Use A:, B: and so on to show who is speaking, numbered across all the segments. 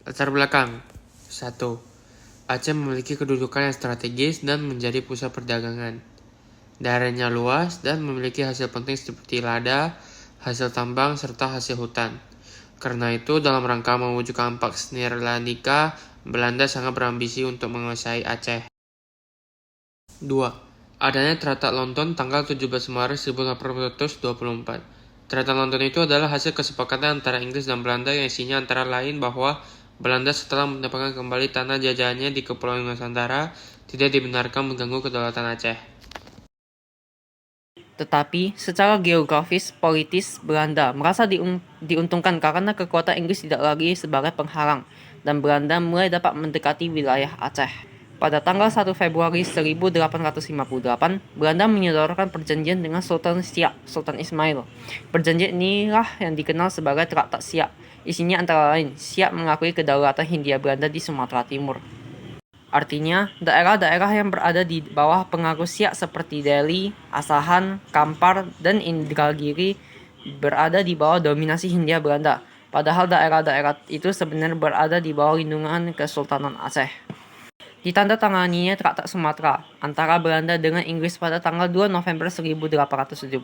A: Latar belakang 1. Aceh memiliki kedudukan yang strategis dan menjadi pusat perdagangan. Daerahnya luas dan memiliki hasil penting seperti lada, hasil tambang, serta hasil hutan. Karena itu, dalam rangka mewujudkan Pax Neerlandika, Belanda sangat berambisi untuk menguasai Aceh. 2. Adanya Traktat London tanggal 17 Maret 1824. Traktat London itu adalah hasil kesepakatan antara Inggris dan Belanda yang isinya antara lain bahwa Belanda setelah mendapatkan kembali tanah jajahannya di Kepulauan Nusantara tidak dibenarkan mengganggu kedaulatan Aceh.
B: Tetapi, secara geografis, politis, Belanda merasa diuntungkan karena kekuatan Inggris tidak lagi sebagai penghalang, dan Belanda mulai dapat mendekati wilayah Aceh. Pada tanggal 1 Februari 1858, Belanda menyodorkan perjanjian dengan Sultan Siak, Sultan Ismail. Perjanjian inilah yang dikenal sebagai Traktat Siak. Isinya antara lain, Siak mengakui kedaulatan Hindia Belanda di Sumatera Timur. Artinya, daerah-daerah yang berada di bawah pengaruh Siak seperti Delhi, Asahan, Kampar, dan Indragiri berada di bawah dominasi Hindia Belanda. Padahal daerah-daerah itu sebenarnya berada di bawah lindungan Kesultanan Aceh. Ditandatanganinya Traktat Sumatera antara Belanda dengan Inggris pada tanggal 2 November 1871.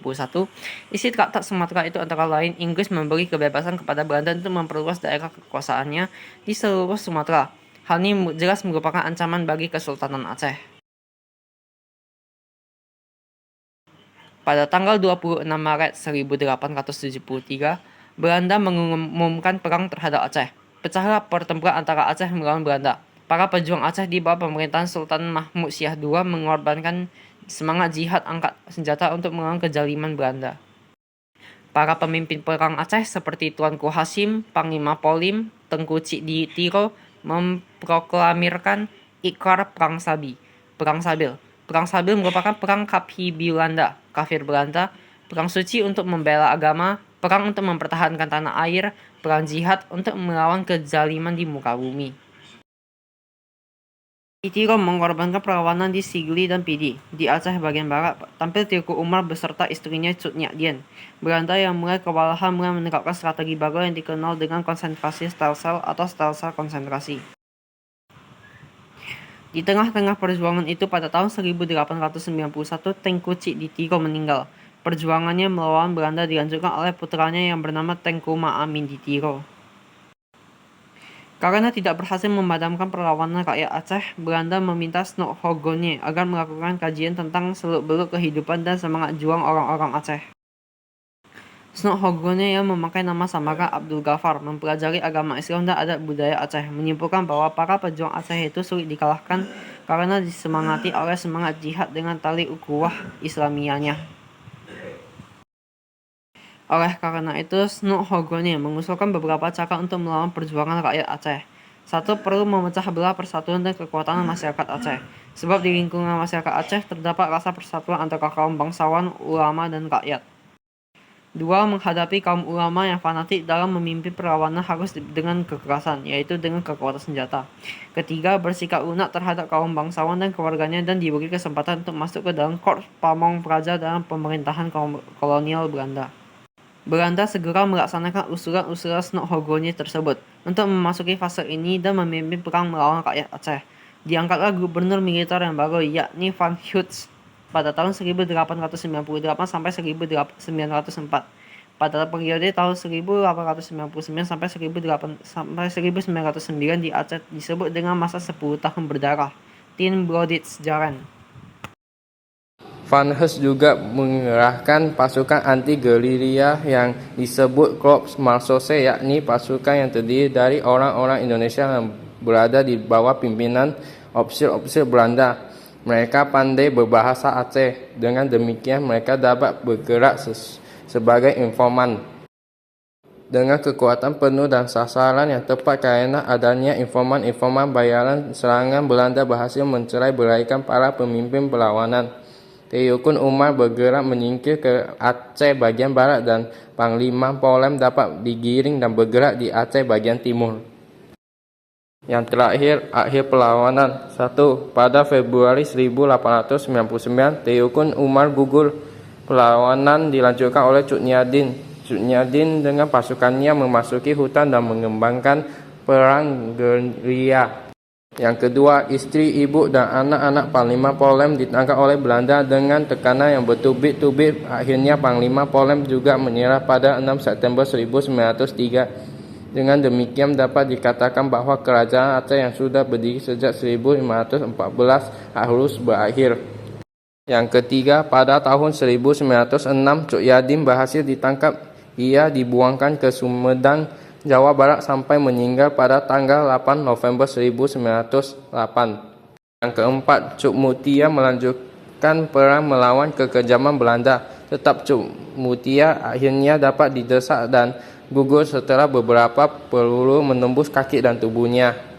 B: Isi Traktat Sumatera itu antara lain Inggris memberi kebebasan kepada Belanda untuk memperluas daerah kekuasaannya di seluruh Sumatera. Hal ini jelas merupakan ancaman bagi Kesultanan Aceh. Pada tanggal 26 Maret 1873, Belanda mengumumkan perang terhadap Aceh. Pecahlah pertempuran antara Aceh melawan Belanda. Para pejuang Aceh di bawah pemerintahan Sultan Mahmud Syah II mengorbankan semangat jihad angkat senjata untuk melawan kezaliman Belanda. Para pemimpin perang Aceh seperti Tuanku Hasim, Panglima Polim, Tengku Cik di Tiro memproklamirkan Ikrar Perang Sabil. Perang Sabil merupakan perang kafir Belanda, perang suci untuk membela agama, perang untuk mempertahankan tanah air, perang jihad untuk melawan kezaliman di muka bumi. Tiro mengorbankan perlawanan di Sigli dan Pidi. Di Aceh bagian barat, tampil Tengku Umar beserta istrinya Cut Nyak Dien. Belanda yang mulai kewalahan mulai menerapkan strategi baru yang dikenal dengan konsentrasi sel atau sel konsentrasi. Di tengah-tengah perjuangan itu pada tahun 1891, Tengku Cik di Tiro meninggal. Perjuangannya melawan Belanda dilanjutkan oleh putranya yang bernama Tengku Maamin di Tiro. Karena tidak berhasil memadamkan perlawanan rakyat Aceh, Belanda meminta Snok Horgone agar melakukan kajian tentang seluk-beluk kehidupan dan semangat juang orang-orang Aceh. Snok Horgone yang memakai nama samaran Abdul Ghaffar mempelajari agama Islam dan adat budaya Aceh, menyimpulkan bahwa para pejuang Aceh itu sulit dikalahkan karena disemangati oleh semangat jihad dengan tali ukhuwah Islamiyahnya. Oleh karena itu, Snok Horgone mengusulkan beberapa cara untuk melawan perjuangan rakyat Aceh. 1. Perlu memecah belah persatuan dan kekuatan masyarakat Aceh. Sebab di lingkungan masyarakat Aceh terdapat rasa persatuan antara kaum bangsawan, ulama, dan rakyat. 2. Menghadapi kaum ulama yang fanatik dalam memimpin perlawanan harus dengan kekerasan, yaitu dengan kekuatan senjata. 3. Bersikap lunak terhadap kaum bangsawan dan keluarganya dan diberi kesempatan untuk masuk ke dalam korps pamong praja dalam pemerintahan kolonial Belanda. Belanda segera melaksanakan usulan Snok Horgone tersebut untuk memasuki fase ini dan memimpin perang melawan rakyat Aceh. Diangkatlah gubernur militer yang baru, yakni Van Heut pada tahun 1898 sampai 1904. Pada periode tahun 1899 sampai 1909 di Aceh disebut dengan masa 10 tahun berdarah, Tien Blooded Jaren.
C: Van Heut juga mengerahkan pasukan anti-gerilya yang disebut Korps Marsose, yakni pasukan yang terdiri dari orang-orang Indonesia yang berada di bawah pimpinan ofisir-ofisir Belanda. Mereka pandai berbahasa Aceh. Dengan demikian mereka dapat bergerak sebagai informan dengan kekuatan penuh dan sasaran yang tepat. Karena adanya informan-informan bayaran serangan, Belanda berhasil mencerai-beraikan para pemimpin perlawanan. Tengku Umar bergerak menyingkir ke Aceh bagian barat dan Panglima Polim dapat digiring dan bergerak di Aceh bagian timur. Yang terakhir, akhir perlawanan. 1. Pada Februari 1899, Tengku Umar gugur. Perlawanan dilanjutkan oleh Cut Nyak Dien. Cut Nyak Dien dengan pasukannya memasuki hutan dan mengembangkan perang gerilya. Yang kedua, istri, ibu, dan anak-anak Panglima Polem ditangkap oleh Belanda dengan tekanan yang bertubik-tubik. Akhirnya Panglima Polem juga menyerah pada 6 September 1903. Dengan demikian dapat dikatakan bahwa kerajaan Aceh yang sudah berdiri sejak 1514 harus berakhir. Yang ketiga, pada tahun 1906, Cok Yadim berhasil ditangkap. Ia dibuangkan ke Sumedang, Jawa Barat sampai meninggal pada tanggal 8 November 1908. Yang keempat, Cok Mutia melanjutkan perang melawan kekejaman Belanda. Tetap Cok Mutia akhirnya dapat didesak dan gugur setelah beberapa peluru menembus kaki dan tubuhnya.